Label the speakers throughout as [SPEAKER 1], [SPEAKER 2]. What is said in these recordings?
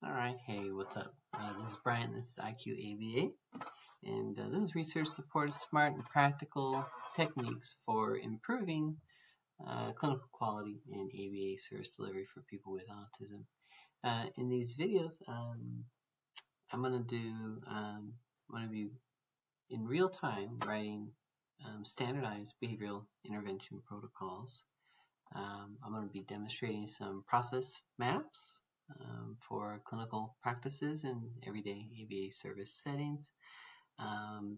[SPEAKER 1] Alright, hey, what's up? This is Brian, this is IQAVA, and this is research supported smart and practical techniques for improving clinical quality in ABA service delivery for people with autism. In these videos, I'm going to be in real time writing standardized behavioral intervention protocols. I'm going to be demonstrating some process maps for clinical practices in everyday ABA service settings. I'm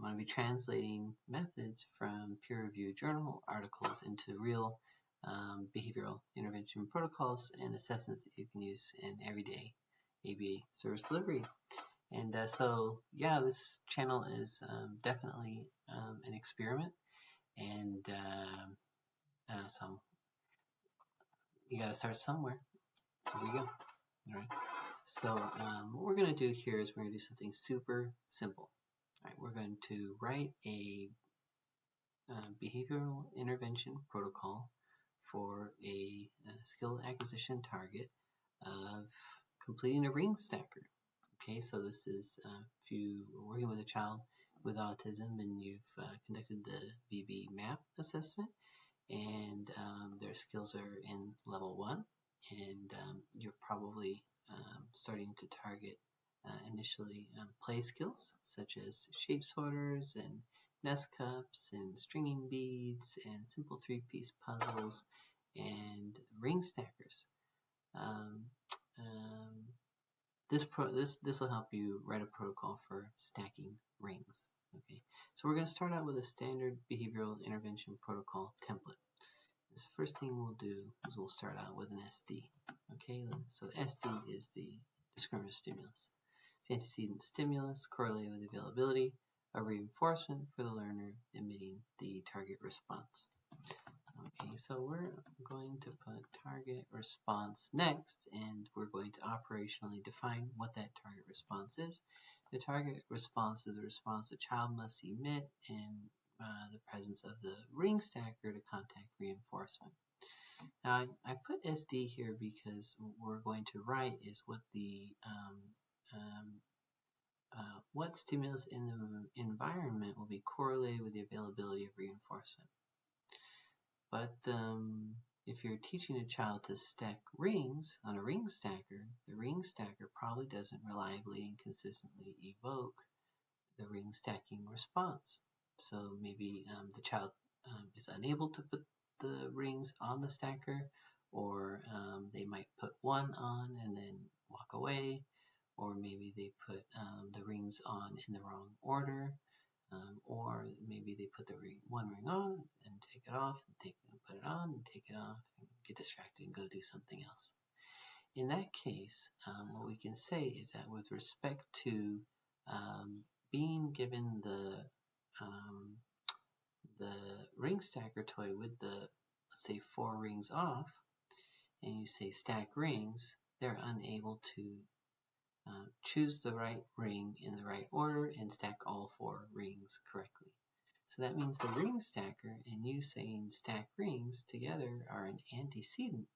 [SPEAKER 1] going to be translating methods from peer-reviewed journal articles into real behavioral intervention protocols and assessments that you can use in everyday ABA service delivery. And yeah, this channel is definitely an experiment, and so you got to start somewhere. Here we go. All right. So what we're going to do here is we're going to do something super simple. All right, we're going to write a behavioral intervention protocol for a skill acquisition target of completing a ring stacker. Okay, so this is if you are working with a child with autism and you've conducted the VB MAP assessment, and their skills are in level 1, and you're probably starting to target initially play skills such as shape sorters and nest cups and stringing beads and simple 3-piece puzzles and ring stackers. This will help you write a protocol for stacking rings. Okay, so we're going to start out with a standard behavioral intervention protocol template. This first thing we'll do is we'll start out with an SD. Okay, so the SD is the discriminant stimulus. It's antecedent stimulus correlated with availability of reinforcement for the learner emitting the target response. Okay, so we're going to put target response next, and we're going to operationally define what that target response is. The target response is a response the child must emit in the presence of the ring stacker to contact reinforcement. Now I put SD here because what we're going to write is what the what stimulus in the environment will be correlated with the availability of reinforcement. But if you're teaching a child to stack rings on a ring stacker, the ring stacker probably doesn't reliably and consistently evoke the ring stacking response. So maybe the child is unable to put the rings on the stacker, or they might put one on and then walk away, or maybe they put the rings on in the wrong order, or maybe they put the one ring on and take it off, and put it on and take it off, and get distracted and go do something else. In that case, what we can say is that with respect to being given the ring stacker toy with the, let's say, 4 rings off, and you say stack rings, they're unable to choose the right ring in the right order and stack all 4 rings correctly. So that means the ring stacker and you saying stack rings together are an antecedent,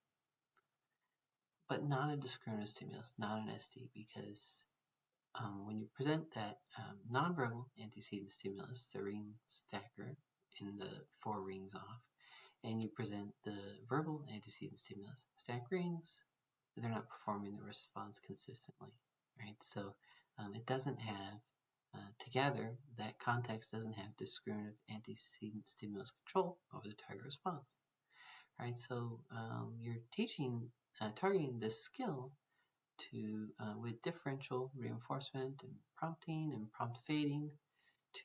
[SPEAKER 1] but not a discriminant stimulus, not an SD, because when you present that nonverbal antecedent stimulus, the ring stacker in the 4 rings off, and you present the verbal antecedent stimulus, stack rings, they're not performing the response consistently, right? So it doesn't have, together, that context doesn't have discriminative antecedent stimulus control over the target response. Right, so you're teaching, targeting this skill to with differential reinforcement and prompting and prompt fading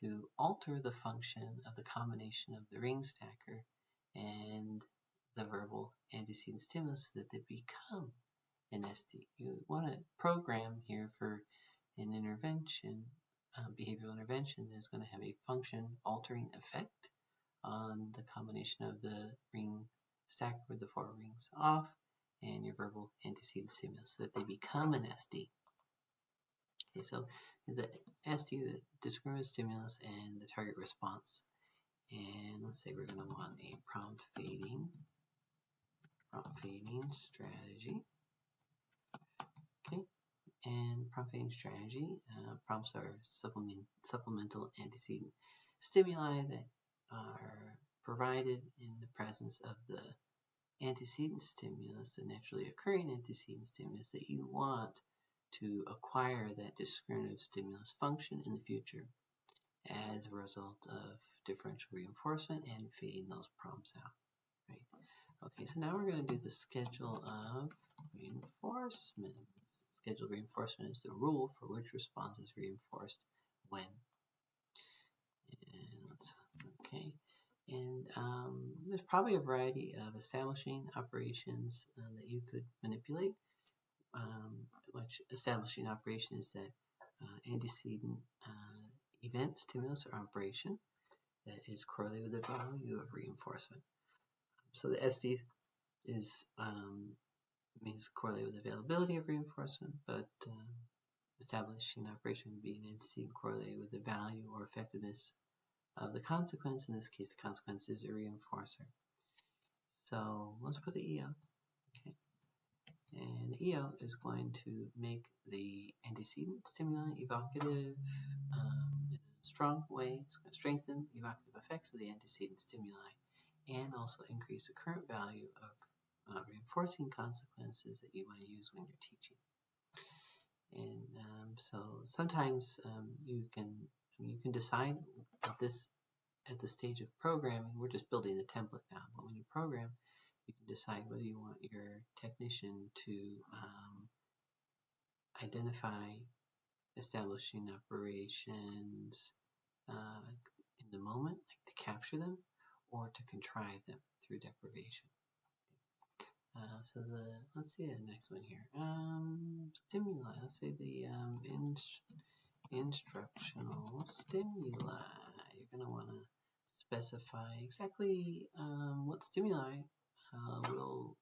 [SPEAKER 1] to alter the function of the combination of the ring stacker and the verbal antecedent stimulus so that they become an SD. You want to program here for an intervention, behavioral intervention that is going to have a function altering effect on the combination of the ring stacker with the 4 rings off and your verbal antecedent stimulus so that they become an SD. Okay, so the SD, the discriminant stimulus, and the target response. And let's say we're going to want a prompt fading strategy. and prompting strategy. Prompts are supplemental antecedent stimuli that are provided in the presence of the antecedent stimulus, the naturally occurring antecedent stimulus that you want to acquire that discriminative stimulus function in the future as a result of differential reinforcement and feeding those prompts out. Right? Okay, so now we're going to do the schedule of reinforcement. Scheduled reinforcement is the rule for which response is reinforced when. And there's probably a variety of establishing operations that you could manipulate. Which establishing operation is that antecedent event, stimulus, or operation that is correlated with the value of reinforcement. So the SD is means correlated with availability of reinforcement, but establishing operation would be an antecedent correlated with the value or effectiveness of the consequence. In this case, the consequence is a reinforcer. So let's put the EO. Okay. And the EO is going to make the antecedent stimuli evocative in a strong way. It's going to strengthen the evocative effects of the antecedent stimuli and also increase the current value of reinforcing consequences that you want to use when you're teaching. And so sometimes you can decide at the stage of programming. We're just building the template now, but when you program, you can decide whether you want your technician to identify establishing operations in the moment, like to capture them, or to contrive them through deprivation. So let's see the next one here. Stimuli. Let's say the instructional stimuli. You're going to want to specify exactly what stimuli will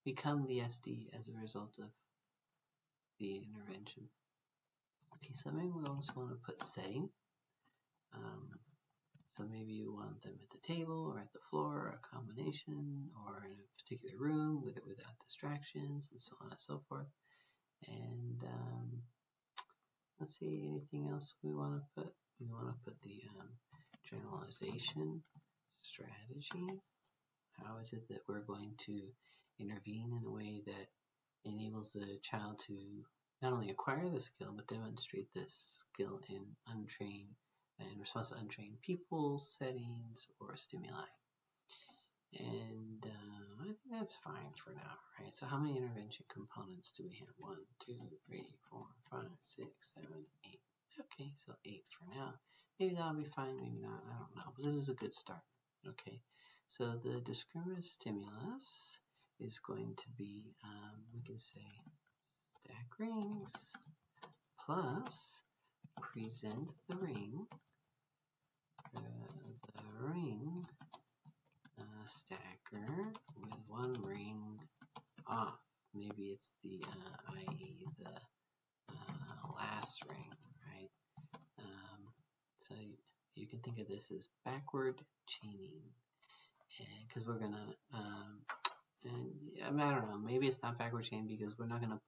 [SPEAKER 1] become the SD as a result of the intervention. Okay, so maybe we also want to put setting. So maybe you want them at the table or at the floor, or a combination, or in a particular room with or without distractions, and so on and so forth. And let's see, anything else we want to put? We want to put the generalization strategy. How is it that we're going to intervene in a way that enables the child to not only acquire the skill, but demonstrate this skill in response to untrained people, settings, or stimuli. And I think that's fine for now, right? So how many intervention components do we have? 1, 2, 3, 4, 5, 6, 7, 8. Okay, so 8 for now. Maybe that'll be fine, maybe not, I don't know. But this is a good start. Okay, so the discriminative stimulus is going to be, we can say, stack rings plus present the ring, the ring stacker with one ring off. Maybe it's the, i.e. the last ring, right? So you can think of this as backward chaining, because we're gonna, and I don't know, maybe it's not backward chain because we're not gonna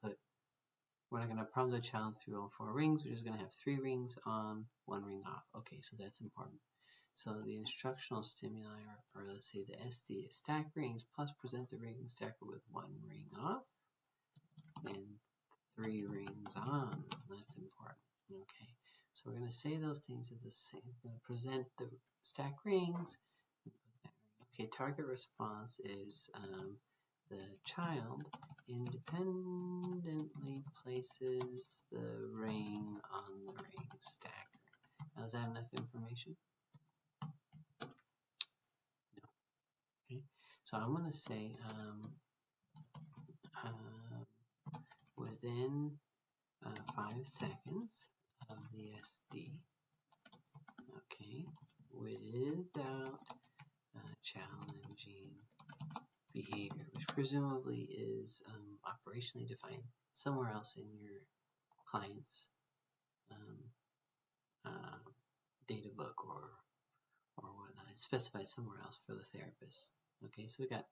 [SPEAKER 1] prompt the child through all 4 rings. We're just gonna have 3 rings on, 1 ring off. Okay, so that's important. So the instructional stimuli, or let's say the SD, is stack rings plus present the ring stacker with 1 ring off and 3 rings on. That's important. Okay, so we're going to say those things at the same. We're going to present the stack rings. Okay, target response is the child independently places the ring on the ring stacker. Now, is that enough information? No. Okay, so I'm going to say within 5 seconds of the SD, okay, without challenging behavior, which presumably is operationally defined somewhere else in your client's data book or whatnot. It's specified somewhere else for the therapist. Okay, so we got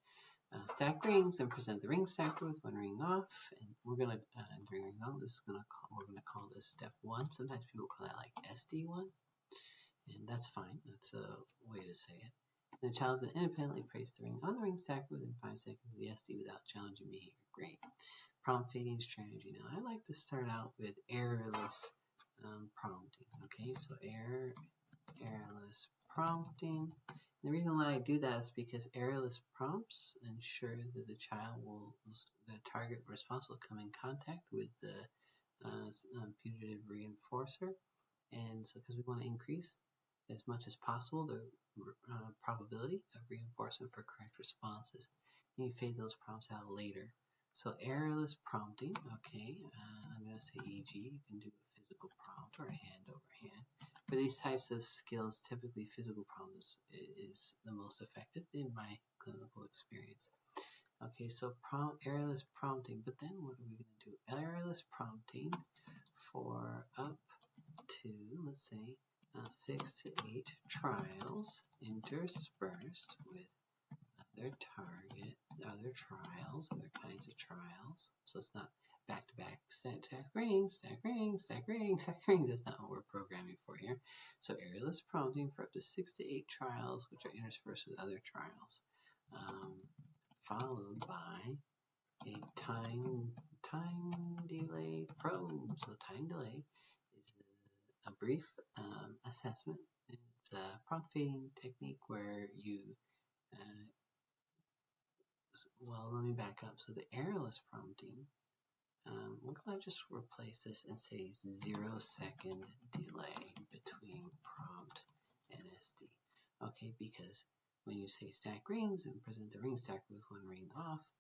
[SPEAKER 1] stack rings and present the ring stacker with one ring off. And we're gonna ring off. We're gonna call this step 1. Sometimes people call that like SD1, and that's fine. That's a way to say it. And the child's gonna independently place the ring on the ring stacker within 5 seconds of the SD without challenging behavior. Great. Prompt fading strategy. Now I like to start out with errorless prompting. Okay, so errorless prompting. The reason why I do that is because errorless prompts ensure that the target response will come in contact with the putative reinforcer, and so because we want to increase as much as possible the probability of reinforcement for correct responses, and you fade those prompts out later. So errorless prompting, okay, I'm going to say e.g. you can do a physical prompt or a hand over hand. For these types of skills, typically physical prompt is the most effective in my clinical experience. Okay, so errorless prompting, but then what are we going to do? Errorless prompting for up to, let's say, 6 to 8 trials interspersed with other trials, other kinds of trials. So it's not back-to-back stack rings, stack rings, stack rings, stack rings. That's not what we're programming for here. So errorless prompting for up to 6 to 8 trials, which are interspersed with other trials, followed by a time delay probe. So time delay is a brief assessment. It's a prompt fading technique where you well, let me back up. So the errorless prompting, we're going to just replace this and say 0-second delay between prompt and SD. Okay, because when you say stack rings and present the ring stacker with one ring off,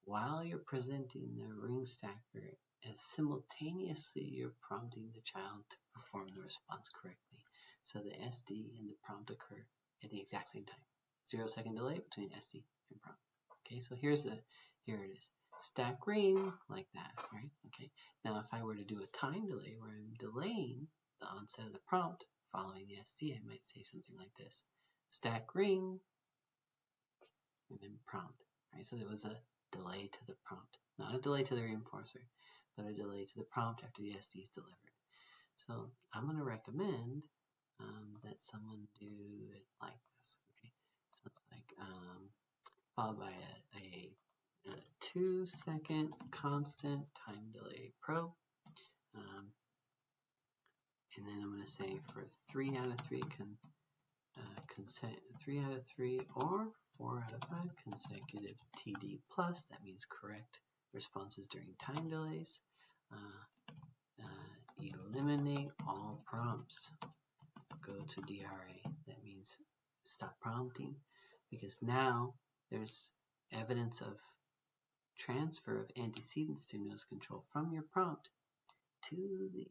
[SPEAKER 1] while you're presenting the ring stacker, and simultaneously you're prompting the child to perform the response correctly. So the SD and the prompt occur at the exact same time. 0-second delay between SD and prompt. Okay, so here it is. Stack ring like that, right? Okay. Now if I were to do a time delay where I'm delaying the onset of the prompt following the SD, I might say something like this. Stack ring and then prompt. Right? So there was a delay to the prompt. Not a delay to the reinforcer, but a delay to the prompt after the SD is delivered. So I'm going to recommend that someone do it like this. Okay, so it's like followed by a 2-second constant time delay probe, and then I'm going to say for 3 out of 3 3 out of 3 or 4 out of 5 consecutive TD plus. That means correct responses during time delays. Eliminate all prompts. Go to DRA. That means stop prompting, because now there's evidence of transfer of antecedent stimulus control from your prompt to the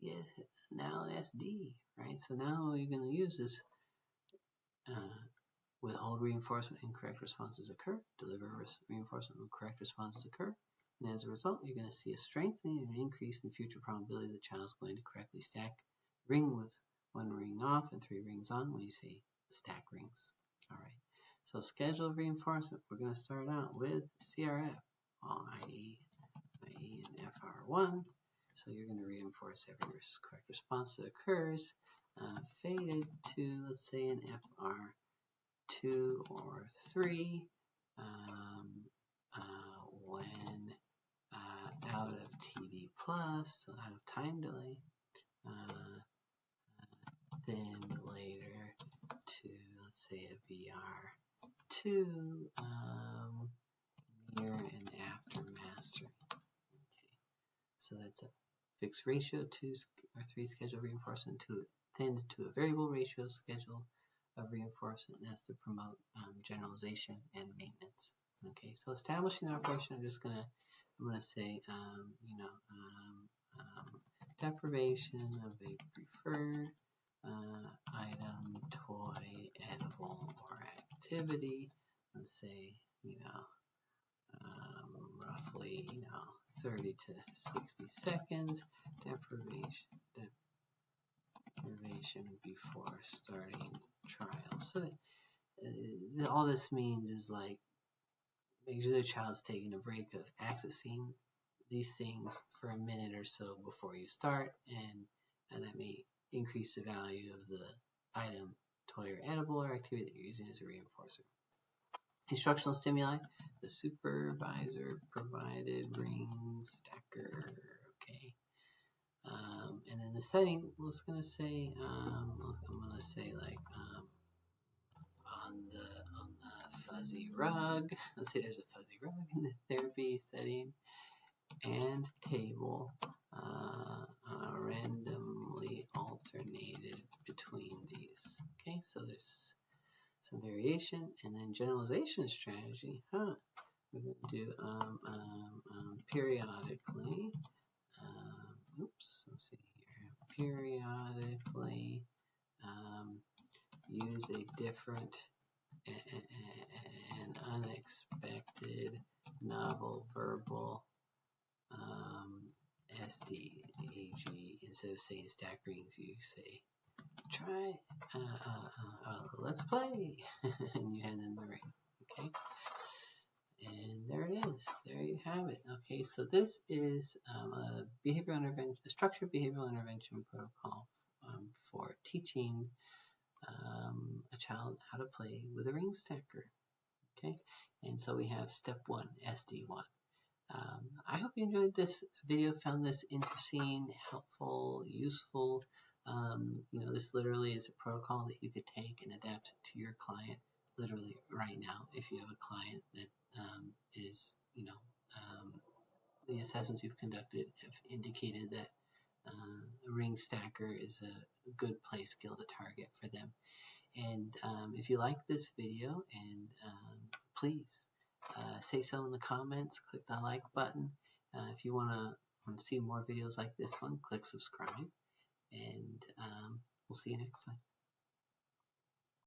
[SPEAKER 1] now SD, right? So now what you're going to use is withhold reinforcement and correct responses occur, deliver reinforcement when correct responses occur, and as a result, you're going to see a strengthening and an increase in future probability the child is going to correctly stack ring with one ring off and 3 rings on when you say stack rings. All right. So schedule reinforcement, we're going to start out with CRF, IE and FR1. So you're going to reinforce every correct response that occurs, faded to, let's say, an FR2 or 3, when out of TD plus, so out of time delay, then later to, let's say, a VR2, near and after mastering. Okay, so that's a fixed ratio 2 or 3 schedule reinforcement then to a variable ratio schedule of reinforcement, and that's to promote generalization and maintenance. Okay, so establishing the operation, I'm gonna say, deprivation of a preferred item, toy, edible, or activity. Let's say, roughly, 30 to 60 seconds. Deprivation before starting trial. So all this means is like make sure the child's taking a break of accessing these things for a minute or so before you start, and that may increase the value of the item, toy, or edible or activity that you're using as a reinforcer. Instructional stimuli, the supervisor provided ring stacker, okay. And then the setting, I was gonna say, I'm gonna say like on the fuzzy rug. Let's say there's a fuzzy rug in the therapy setting, and table randomly alternated between these. Okay, so there's some variation, and then generalization strategy. We're going to do periodically. Let's see here. Periodically use a different and unexpected novel verbal SDAG. Instead of saying stack rings, you say try let's play and you hand them the ring. Okay, and there it is, there you have it. Okay, so this is a structured behavioral intervention protocol for teaching a child how to play with a ring stacker. Okay, and so we have step 1, SD1. I hope you enjoyed this video, found this interesting, helpful, useful. This literally is a protocol that you could take and adapt to your client literally right now. If you have a client that is, the assessments you've conducted have indicated that a ring stacker is a good play skill to target for them. And if you like this video, and please say so in the comments, click the like button. If you want to see more videos like this one, click subscribe, and we'll see you next time.